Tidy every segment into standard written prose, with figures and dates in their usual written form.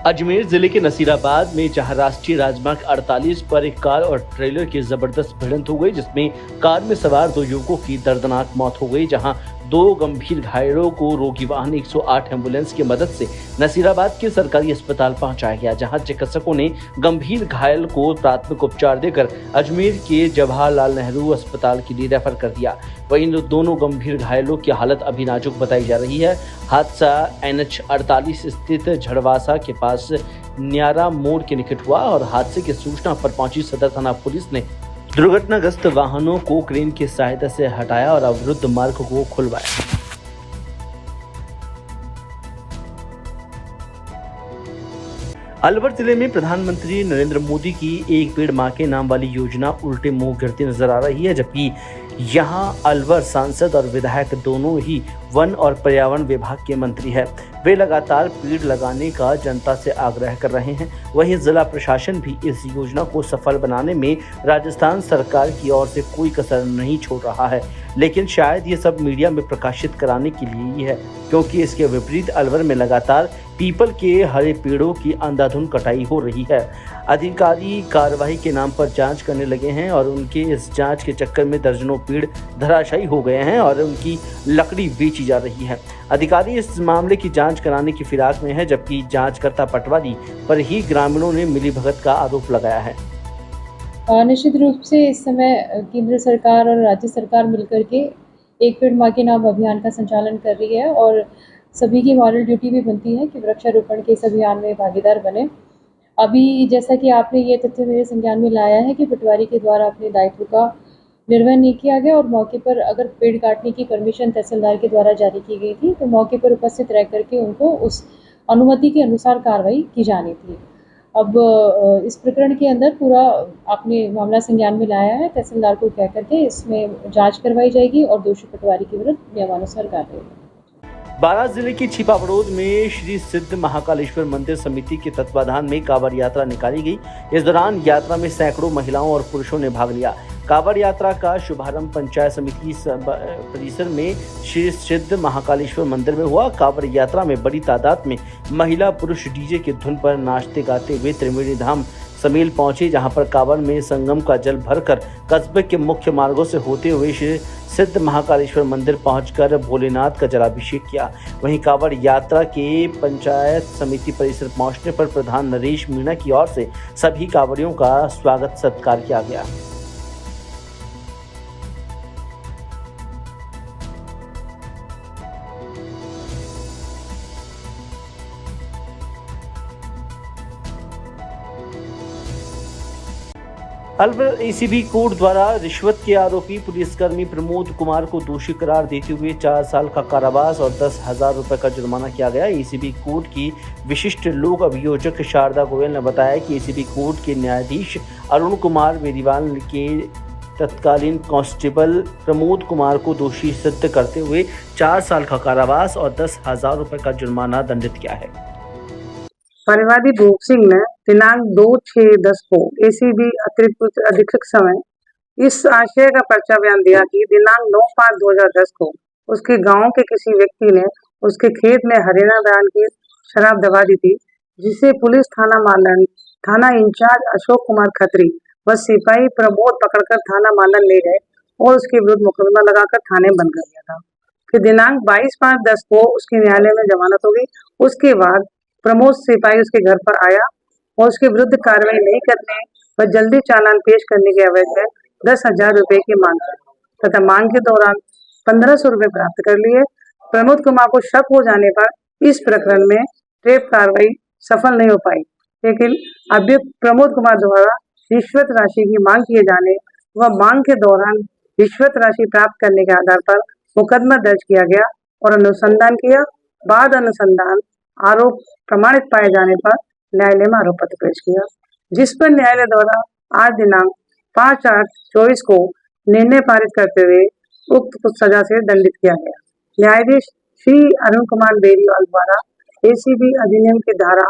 अजमेर जिले के नसीराबाद में जहां राष्ट्रीय राजमार्ग 48 पर एक कार और ट्रेलर की जबरदस्त भिड़ंत हो गई, जिसमें कार में सवार दो युवकों की दर्दनाक मौत हो गई, जहां दो गंभीर घायलों को रोगी वाहन 108 एम्बुलेंस की मदद से नसीराबाद के सरकारी अस्पताल पहुंचाया गया, जहां चिकित्सकों ने गंभीर घायल को प्राथमिक उपचार देकर अजमेर के जवाहरलाल नेहरू अस्पताल के लिए रेफर कर दिया। वहीं इन दोनों गंभीर घायलों की हालत अभी नाजुक बताई जा रही है। हादसा NH 48 स्थित झड़वासा के पास न्यारा मोड़ के निकट हुआ और हादसे की सूचना पर पहुंची सदर थाना पुलिस ने दुर्घटनाग्रस्त वाहनों को क्रेन की सहायता से हटाया और अवरुद्ध मार्ग को खुलवाया। अलवर जिले में प्रधानमंत्री नरेंद्र मोदी की एक पेड़ मां के नाम वाली योजना उल्टे मुंह गिरती नजर आ रही है, जबकि यहां अलवर सांसद और विधायक दोनों ही वन और पर्यावरण विभाग के मंत्री हैं। वे लगातार पेड़ लगाने का जनता से आग्रह कर रहे हैं। वहीं जिला प्रशासन भी इस योजना को सफल बनाने में राजस्थान सरकार की ओर से कोई कसर नहीं छोड़ रहा है, लेकिन शायद ये सब मीडिया में प्रकाशित कराने के लिए ही है, क्योंकि इसके विपरीत अलवर में लगातार पीपल के हरे पेड़ों की अंधाधुंध कटाई हो रही है। अधिकारी कार्रवाई के नाम पर जांच करने लगे हैं और उनके इस जांच के चक्कर में दर्जनों पेड़ धराशायी हो गए हैं और उनकी लकड़ी बेची जा रही है। अधिकारी इस मामले की जांच कराने की फिराक में है, जबकि जांचकर्ता पटवारी पर ही ग्रामीणों ने मिलीभगत का आरोप लगाया है। निश्चित रूप से इस समय केंद्र सरकार और राज्य सरकार मिलकर के एक पेड़ मां के नाम अभियान का संचालन कर रही है और सभी की मॉरल ड्यूटी भी बनती है कि वृक्षारोपण के इस अभियान में भागीदार बने। अभी जैसा कि आपने ये तथ्य मेरे संज्ञान में लाया है कि पटवारी के द्वारा अपने दायित्व का निर्वहन नहीं किया गया और मौके पर अगर पेड़ काटने की परमिशन तहसीलदार के द्वारा जारी की गई थी तो मौके पर उपस्थित रह करके उनको उस अनुमति के अनुसार कार्रवाई की जानी थी। अब इस प्रकरण के अंदर पूरा आपने मामला संज्ञान में लाया है, तहसीलदार को कह करके इसमें जांच करवाई जाएगी और दोषी पटवारी के विरुद्ध नियमानुसार कार्रवाई होगी। बारां जिले की छिपाबड़ोद में श्री सिद्ध महाकालेश्वर मंदिर समिति के तत्वाधान में कांवड़ यात्रा निकाली गई। इस दौरान यात्रा में सैकड़ों महिलाओं और पुरुषों ने भाग लिया। कांवड़ यात्रा का शुभारंभ पंचायत समिति परिसर में श्री सिद्ध महाकालेश्वर मंदिर में हुआ। कांवड़ यात्रा में बड़ी तादाद में महिला पुरुष डीजे की धुन पर नाचते गाते हुए त्रिवेणी धाम समेल पहुंचे, जहां पर कांवड़ में संगम का जल भरकर कस्बे के मुख्य मार्गों से होते हुए श्री सिद्ध महाकालेश्वर मंदिर पहुंचकर भोलेनाथ का जलाभिषेक किया। वहीं कांवड़ यात्रा के पंचायत समिति परिसर पहुंचने पर प्रधान नरेश मीणा की ओर से सभी कांवड़ियों का स्वागत सत्कार किया गया। अलवर ACB कोर्ट द्वारा रिश्वत के आरोपी पुलिसकर्मी प्रमोद कुमार को दोषी करार देते हुए 4 साल का कारावास और 10,000 रुपए का जुर्माना किया गया। ACB कोर्ट की विशिष्ट लोक अभियोजक शारदा गोयल ने बताया कि ACB कोर्ट के न्यायाधीश अरुण कुमार मेरीवाल के तत्कालीन कांस्टेबल प्रमोद कुमार को दोषी सिद्ध करते हुए 4 साल का कारावास और 10,000 रुपए का जुर्माना दंडित किया है। परिवादी भूप सिंह ने दिनांक 2/6/10 को ACB अतिरिक्त पुलिस अधीक्षक समय इस आशय का पर्चा बयान दिया कि दिनांक 9/5/2010 को उसके गांव के किसी व्यक्ति ने उसके खेत में हरियाणा ब्रांड की शराब दबा दी थी, जिसे पुलिस थाना मालन थाना इंचार्ज अशोक कुमार खत्री व सिपाही प्रमोद पकड़कर थाना मालन ले गए और उसके विरुद्ध मुकदमा लगाकर थाने बंद कर दिया था। फिर दिनांक 22/5/10 को उसकी न्यायालय में जमानत हो गई। उसके बाद प्रमोद सिपाही उसके घर पर आया और उसके विरुद्ध कार्रवाई नहीं करने व जल्दी चालान पेश करने के एवज में 10,000 रुपए की मांग की तथा मांग के दौरान 1,500 रुपए प्राप्त कर लिए। प्रमोद कुमार को शक हो जाने पर इस प्रकरण में ट्रैप कार्रवाई सफल नहीं हो पाई, लेकिन अभियुक्त प्रमोद कुमार द्वारा रिश्वत राशि की मांग किए जाने व मांग के दौरान रिश्वत राशि प्राप्त करने के आधार पर मुकदमा दर्ज किया गया और अनुसंधान किया। बाद अनुसंधान आरोप प्रमाणित पाए जाने पर न्यायालय में आरोप पत्र पेश किया, जिस पर न्यायालय द्वारा आज दिनांक 5/8/24 को निर्णय पारित करते हुए उक्त सजा से दंडित किया गया। न्यायाधीश श्री अरुण कुमार बेरीवाल द्वारा ACB अधिनियम की धारा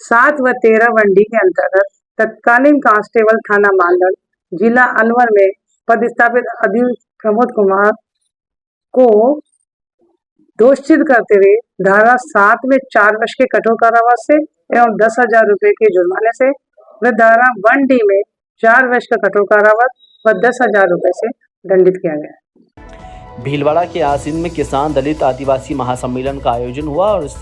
7 व 13 1D के अंतर्गत तत्कालीन कांस्टेबल थाना मालदह जिला अलवर में पदस्थापित अभियुक्त प्रमोद कुमार को दोष सिद्ध करते हुए धारा 7 में 4 वर्ष के कठोर कारावास से एवं 10,000 रुपए के जुर्माने से व धारा 1D में 4 वर्ष का कठोर कारावास व 10,000 रुपए से दंडित किया गया। भीलवाड़ा के आसीन में किसान दलित आदिवासी महासम्मेलन का आयोजन हुआ और इस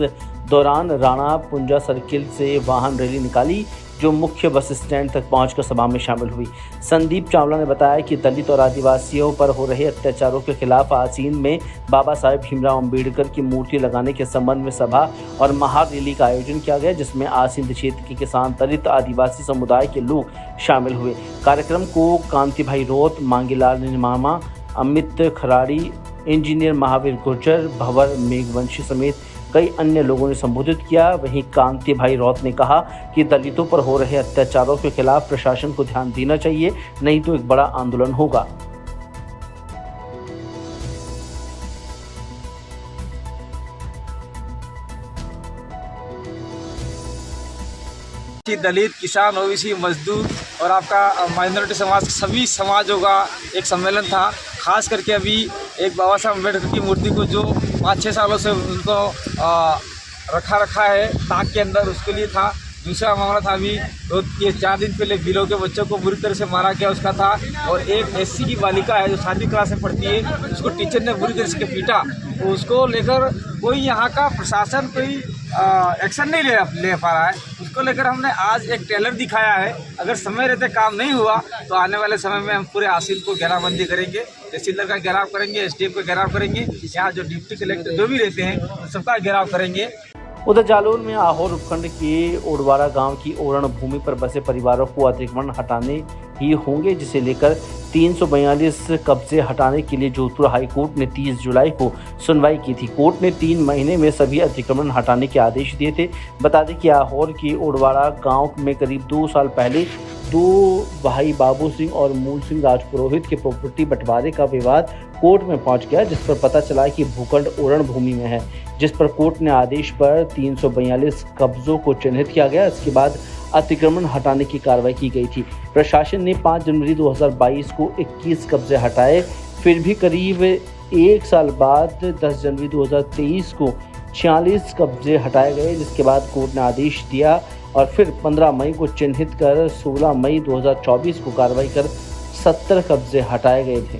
दौरान राणा पुंजा सर्किल से वाहन रैली निकाली जो मुख्य बस स्टैंड तक पहुंचकर सभा में शामिल हुई। संदीप चावला ने बताया कि दलित और आदिवासियों पर हो रहे अत्याचारों के खिलाफ आसीन में बाबा साहेब भीमराव अंबेडकर की मूर्ति लगाने के संबंध में सभा और महारैली का आयोजन किया गया, जिसमें आसीन क्षेत्र के किसान दलित आदिवासी समुदाय के लोग शामिल हुए। कार्यक्रम को कांति भाई रोत, मांगीलाल निमामा, अमित खराड़ी, इंजीनियर महावीर गुर्जर, भंवर मेघवंशी समेत कई अन्य लोगों ने संबोधित किया। वहीं कांति भाई रौत ने कहा कि दलितों पर हो रहे अत्याचारों के खिलाफ प्रशासन को ध्यान देना चाहिए, नहीं तो एक बड़ा आंदोलन होगा। दलित, किसान, ओबीसी, मजदूर और आपका माइनॉरिटी समाज, सभी समाजों का एक सम्मेलन था। खास करके अभी एक बाबा साहब अम्बेडकर की मूर्ति को जो 5-6 सालों से उनको रखा है ताक के अंदर, उसके लिए था। दूसरा मामला था अभी ये 4 दिन पहले बिलो के बच्चों को बुरी तरह से मारा गया, उसका था। और एक एससी की बालिका है जो 7वीं क्लास में पढ़ती है, उसको टीचर ने बुरी तरह से पीटा, तो उसको लेकर कोई यहाँ का प्रशासन कोई एक्शन नहीं ले पा रहा है। उसको लेकर हमने आज एक टेलर दिखाया है। अगर समय रहते काम नहीं हुआ तो आने वाले समय में हम पूरे आसीन को घेराबंदी करेंगे, तहसीलदार का घेराव करेंगे, एसडीएम का घेराव करेंगे, यहाँ जो डिप्टी कलेक्टर जो भी रहते हैं सबका घेराव करेंगे। उधर जालौर में आहोर उपखंड के ओडवाड़ा गांव की ओरण भूमि पर बसे परिवारों को अतिक्रमण हटाने ही होंगे, जिसे लेकर 342 कब्जे हटाने के लिए जोधपुर हाईकोर्ट ने 30 जुलाई को सुनवाई की थी। कोर्ट ने 3 महीने में सभी अतिक्रमण हटाने के आदेश दिए थे। बता दें कि आहोर के ओडवाड़ा गांव में करीब 2 साल पहले 2 भाई बाबू सिंह और मूल सिंह राजपुरोहित के प्रॉपर्टी बंटवारे का विवाद कोर्ट में पहुंच गया, जिस पर पता चला कि भूखंड ओरण भूमि में है, जिस पर कोर्ट ने आदेश पर 342 कब्जों को चिन्हित किया गया। इसके बाद अतिक्रमण हटाने की कार्रवाई की गई थी। प्रशासन ने 5 जनवरी 2022 को 21 कब्जे हटाए, फिर भी करीब 1 साल बाद 10 जनवरी 2023 को 46 कब्जे हटाए गए, जिसके बाद कोर्ट ने आदेश दिया और फिर 15 मई को चिन्हित कर 16 मई 2024 को कार्रवाई कर 70 कब्जे हटाए गए थे।